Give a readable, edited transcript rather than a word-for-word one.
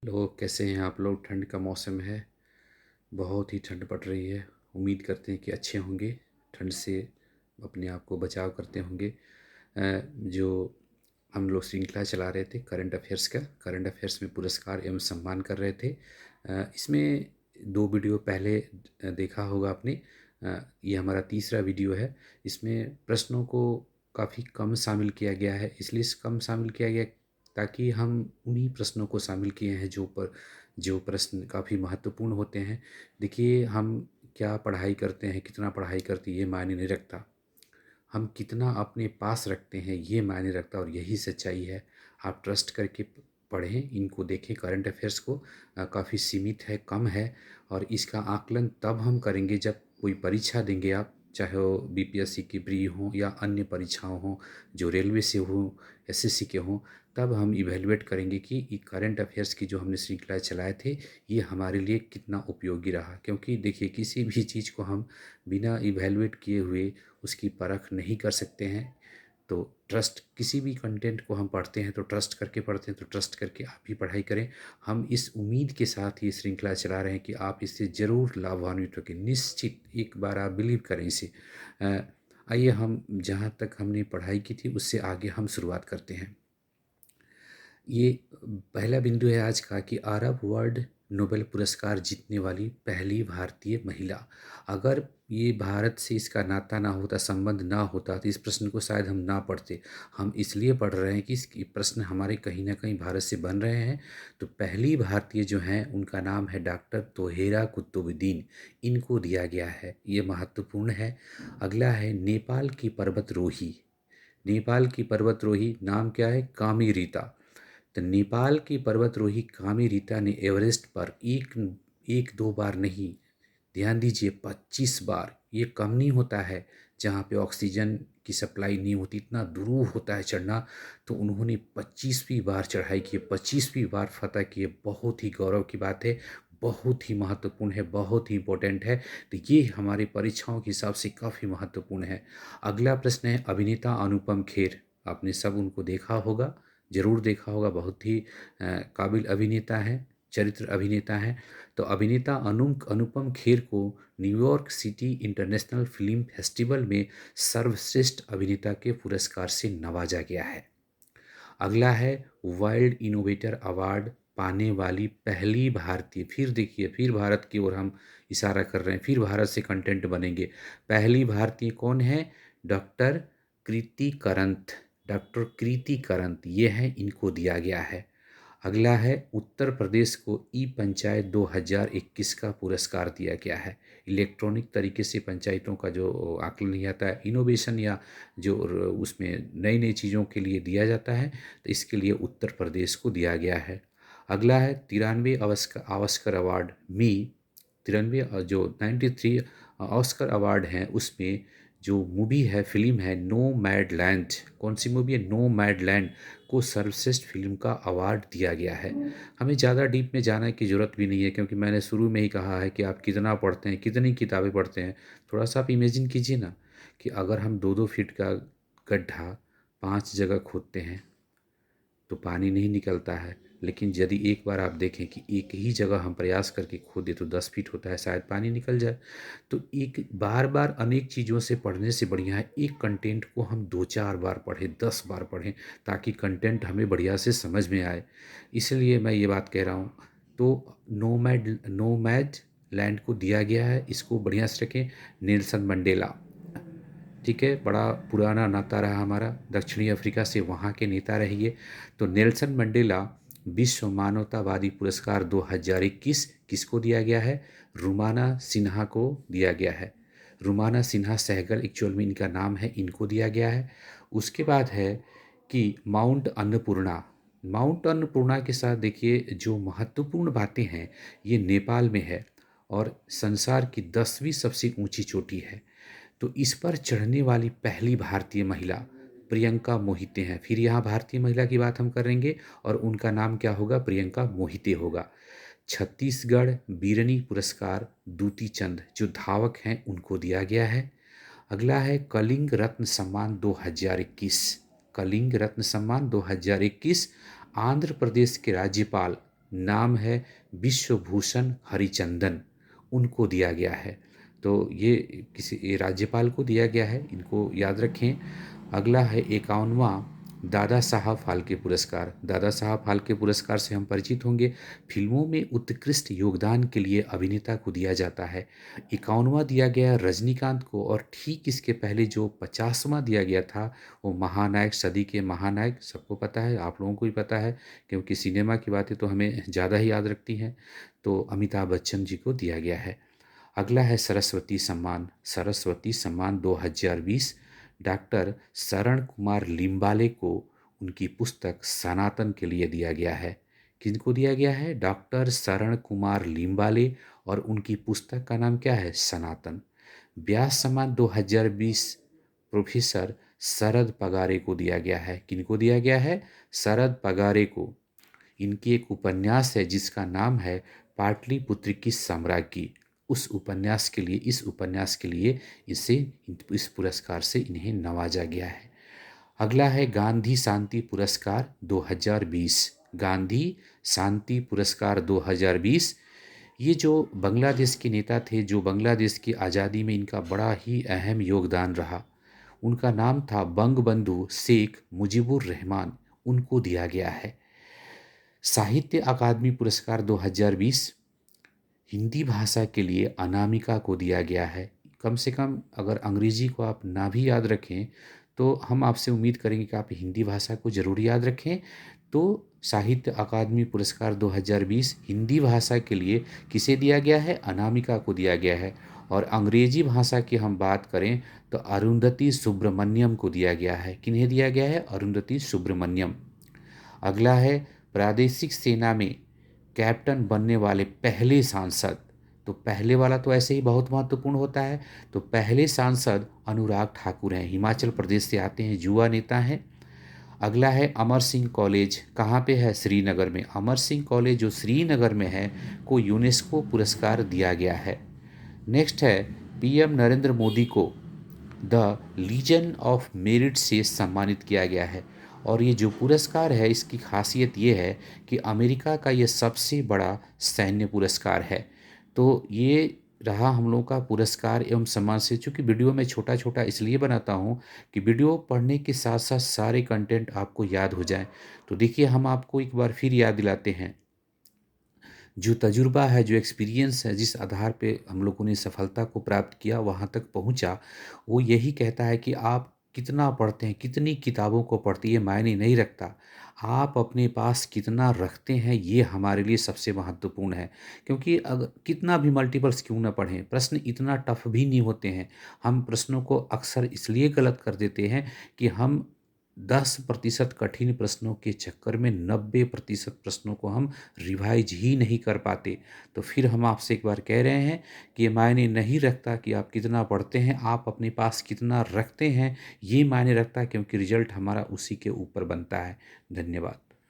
लोग कैसे हैं आप लोग। ठंड का मौसम है, बहुत ही ठंड पड़ रही है। उम्मीद करते हैं कि अच्छे होंगे, ठंड से अपने आप को बचाव करते होंगे। जो हम लोग श्रृंखला चला रहे थे करंट अफेयर्स का, करंट अफेयर्स में पुरस्कार एवं सम्मान कर रहे थे। इसमें दो वीडियो पहले देखा होगा आपने। ये हमारा तीसरा वीडियो है। इसमें प्रश्नों को काफ़ी कम शामिल किया गया है, इसलिए कम शामिल किया गया ताकि हम उन्हीं प्रश्नों को शामिल किए हैं जो प्रश्न काफ़ी महत्वपूर्ण होते हैं। देखिए, हम क्या पढ़ाई करते हैं, कितना पढ़ाई करते हैं, ये मायने नहीं रखता। हम कितना अपने पास रखते हैं ये मायने रखता है, और यही सच्चाई है। आप ट्रस्ट करके पढ़ें, इनको देखें। करंट अफेयर्स को काफ़ी सीमित है, कम है, और इसका आकलन तब हम करेंगे जब कोई परीक्षा देंगे आप, चाहे वो बीपीएससी की प्री हो या अन्य परीक्षाओं हों, जो रेलवे से हो, एसएससी के हों। तब हम इवेलुएट करेंगे कि ये करंट अफेयर्स की जो हमने श्रृंखला चलाए थे, ये हमारे लिए कितना उपयोगी रहा। क्योंकि देखिए, किसी भी चीज़ को हम बिना इवेलुएट किए हुए उसकी परख नहीं कर सकते हैं। तो ट्रस्ट, किसी भी कंटेंट को हम पढ़ते हैं तो ट्रस्ट करके पढ़ते हैं, तो ट्रस्ट करके आप भी पढ़ाई करें। हम इस उम्मीद के साथ ये श्रृंखला चला रहे हैं कि आप इससे ज़रूर लाभान्वित होंगे, निश्चित। एक बार आप बिलीव करें इसे। आइए, हम जहाँ तक हमने पढ़ाई की थी उससे आगे हम शुरुआत करते हैं। ये पहला बिंदु है आज का कि अरब वर्ल्ड नोबेल पुरस्कार जीतने वाली पहली भारतीय महिला। अगर ये भारत से इसका नाता ना होता, संबंध ना होता, तो इस प्रश्न को शायद हम ना पढ़ते। हम इसलिए पढ़ रहे हैं कि इसकी प्रश्न हमारे कहीं ना कहीं भारत से बन रहे हैं। तो पहली भारतीय जो हैं उनका नाम है डॉक्टर तोहेरा कुतुबुद्दीन। इनको दिया गया है, ये महत्वपूर्ण है। अगला है नेपाल की पर्वतरोही। नेपाल की पर्वतरोही नाम क्या है? कामी रीता। तो नेपाल की पर्वतरोही कामी रीता ने एवरेस्ट पर एक एक दो बार नहीं, ध्यान दीजिए, 25 बार। ये कम नहीं होता है, जहाँ पे ऑक्सीजन की सप्लाई नहीं होती, इतना दुरूह होता है चढ़ना। तो उन्होंने 25वीं बार चढ़ाई की, 25वीं बार फतह की। बहुत ही गौरव की बात है, बहुत ही महत्वपूर्ण है, बहुत ही इम्पोर्टेंट है। तो ये हमारे परीक्षाओं के हिसाब से काफ़ी महत्वपूर्ण है। अगला प्रश्न है अभिनेता अनुपम खेर। आपने सब उनको देखा होगा, ज़रूर देखा होगा। बहुत ही काबिल अभिनेता हैं, चरित्र अभिनेता हैं। तो अभिनेता अनुपम खेर को New York city international film festival में सर्वश्रेष्ठ अभिनेता के पुरस्कार से नवाजा गया है। अगला है वर्ल्ड इनोवेटर अवार्ड पाने वाली पहली भारतीय। फिर देखिए, फिर भारत की ओर हम इशारा कर रहे हैं, फिर भारत से कंटेंट बनेंगे। पहली भारतीय कौन है? डॉक्टर कृति करंत। डॉक्टर कृति करंत ये हैं, इनको दिया गया है। अगला है उत्तर प्रदेश को ई पंचायत 2021 का पुरस्कार दिया गया है। इलेक्ट्रॉनिक तरीके से पंचायतों का जो आकलन नहीं आता है, इनोवेशन या जो उसमें नई नई चीज़ों के लिए दिया जाता है, तो इसके लिए उत्तर प्रदेश को दिया गया है। अगला है 93 ऑस्कर अवार्ड मी। 93 जो 93 ऑस्कर अवार्ड हैं, उसमें जो मूवी है, फिल्म है नो मैड लैंड। कौन सी मूवी है? नो मैड लैंड को सर्वश्रेष्ठ फिल्म का अवार्ड दिया गया है। हमें ज़्यादा डीप में जाने की ज़रूरत भी नहीं है, क्योंकि मैंने शुरू में ही कहा है कि आप कितना पढ़ते हैं, कितनी किताबें पढ़ते हैं। थोड़ा सा आप इमेजिन कीजिए ना, कि अगर हम 2-2 फीट का गड्ढा 5 जगह खोदते हैं तो पानी नहीं निकलता है। लेकिन यदि एक बार आप देखें कि एक ही जगह हम प्रयास करके खोदें तो 10 फीट होता है, शायद पानी निकल जाए। तो एक बार बार अनेक चीज़ों से पढ़ने से बढ़िया है एक कंटेंट को हम 2-4 बार पढ़ें, 10 बार पढ़ें, ताकि कंटेंट हमें बढ़िया से समझ में आए। इसलिए मैं ये बात कह रहा हूँ। तो नोमैड लैंड को दिया गया है, इसको बढ़िया से रखें। नेल्सन मंडेला, ठीक है, बड़ा पुराना नाता रहा हमारा दक्षिणी अफ्रीका से, वहाँ के नेता रहिए। तो नेल्सन मंडेला विश्व मानवतावादी पुरस्कार 2021 किसको दिया गया है? रुमाना सिन्हा को दिया गया है। रुमाना सिन्हा सहगल एक्चुअल में इनका नाम है, इनको दिया गया है। उसके बाद है कि माउंट अन्नपूर्णा। माउंट अन्नपूर्णा के साथ देखिए, जो महत्वपूर्ण बातें हैं, ये नेपाल में है और संसार की 10वीं सबसे ऊंची चोटी है। तो इस पर चढ़ने वाली पहली भारतीय महिला प्रियंका मोहिते हैं। फिर यहाँ भारतीय महिला की बात हम करेंगे और उनका नाम क्या होगा? प्रियंका मोहिते होगा। छत्तीसगढ़ बीरनी पुरस्कार दूती चंद, जो धावक हैं, उनको दिया गया है। अगला है कलिंग रत्न सम्मान 2021। कलिंग रत्न सम्मान 2021 आंध्र प्रदेश के राज्यपाल नाम है विश्वभूषण हरिचंदन, उनको दिया गया है। तो ये राज्यपाल को दिया गया है, इनको याद रखें। अगला है 51वां दादा साहब फाल्के पुरस्कार। दादा साहब फाल्के पुरस्कार से हम परिचित होंगे, फिल्मों में उत्कृष्ट योगदान के लिए अभिनेता को दिया जाता है। 51वां दिया गया रजनीकांत को, और ठीक इसके पहले जो 50वां दिया गया था वो महानायक, सदी के महानायक, सबको पता है, आप लोगों को भी पता है क्योंकि सिनेमा की बातें तो हमें ज़्यादा ही याद रखती हैं, तो अमिताभ बच्चन जी को दिया गया है। अगला है सरस्वती सम्मान। सरस्वती सम्मान 2020 डॉक्टर शरण कुमार लिम्बाले को उनकी पुस्तक सनातन के लिए दिया गया है। किनको दिया गया है? डॉक्टर शरण कुमार लिम्बाले, और उनकी पुस्तक का नाम क्या है? सनातन। व्यास सम्मान 2020 प्रोफेसर शरद पगारे को दिया गया है। किनको दिया गया है? शरद पगारे को। इनकी एक उपन्यास है जिसका नाम है पाटलिपुत्र की साम्राज्ञी। इस उपन्यास के लिए इसे इस पुरस्कार से इन्हें नवाजा गया है। अगला है गांधी शांति पुरस्कार 2020। गांधी शांति पुरस्कार 2020, ये जो बांग्लादेश के नेता थे, जो बांग्लादेश की आज़ादी में इनका बड़ा ही अहम योगदान रहा, उनका नाम था बंगबंधु शेख मुजीबुर रहमान, उनको दिया गया है। साहित्य अकादमी पुरस्कार 2020 हिंदी भाषा के लिए अनामिका को दिया गया है। कम से कम अगर अंग्रेजी को आप ना भी याद रखें तो हम आपसे उम्मीद करेंगे कि आप हिंदी भाषा को ज़रूर याद रखें। तो साहित्य अकादमी पुरस्कार 2020 हिंदी भाषा के लिए किसे दिया गया है? अनामिका को दिया गया है। और अंग्रेजी भाषा की हम बात करें तो अरुंधति सुब्रमण्यम को दिया गया है। किन्हें दिया गया है? अरुंधति सुब्रमण्यम। अगला है प्रादेशिक सेना में कैप्टन बनने वाले पहले सांसद। तो पहले वाला तो ऐसे ही बहुत महत्वपूर्ण होता है। तो पहले सांसद अनुराग ठाकुर हैं, हिमाचल प्रदेश से आते हैं, युवा नेता हैं। अगला है अमर सिंह कॉलेज, कहाँ पे है? श्रीनगर में। अमर सिंह कॉलेज जो श्रीनगर में है को यूनेस्को पुरस्कार दिया गया है। नेक्स्ट है पीएम नरेंद्र मोदी को द लीजन ऑफ मेरिट से सम्मानित किया गया है। और ये जो पुरस्कार है इसकी खासियत ये है कि अमेरिका का ये सबसे बड़ा सैन्य पुरस्कार है। तो ये रहा हम लोगों का पुरस्कार एवं सम्मान से। चूँकि वीडियो में छोटा छोटा इसलिए बनाता हूँ कि वीडियो पढ़ने के साथ साथ सारे कंटेंट आपको याद हो जाएं। तो देखिए, हम आपको एक बार फिर याद दिलाते हैं। जो तजुर्बा है, जो एक्सपीरियंस है, जिस आधार पे हम लोगों ने सफलता को प्राप्त किया, वहाँ तक पहुँचा, वो यही कहता है कि आप कितना पढ़ते हैं, कितनी किताबों को पढ़ते हैं, ये मायने नहीं रखता। आप अपने पास कितना रखते हैं, ये हमारे लिए सबसे महत्वपूर्ण है। क्योंकि अगर कितना भी मल्टीपल्स क्यों ना पढ़ें, प्रश्न इतना टफ भी नहीं होते हैं। हम प्रश्नों को अक्सर इसलिए गलत कर देते हैं कि हम 10% कठिन प्रश्नों के चक्कर में 90% प्रश्नों को हम रिवाइज ही नहीं कर पाते। तो फिर हम आपसे एक बार कह रहे हैं कि ये मायने नहीं रखता कि आप कितना पढ़ते हैं, आप अपने पास कितना रखते हैं, ये मायने रखता है, क्योंकि रिजल्ट हमारा उसी के ऊपर बनता है। धन्यवाद।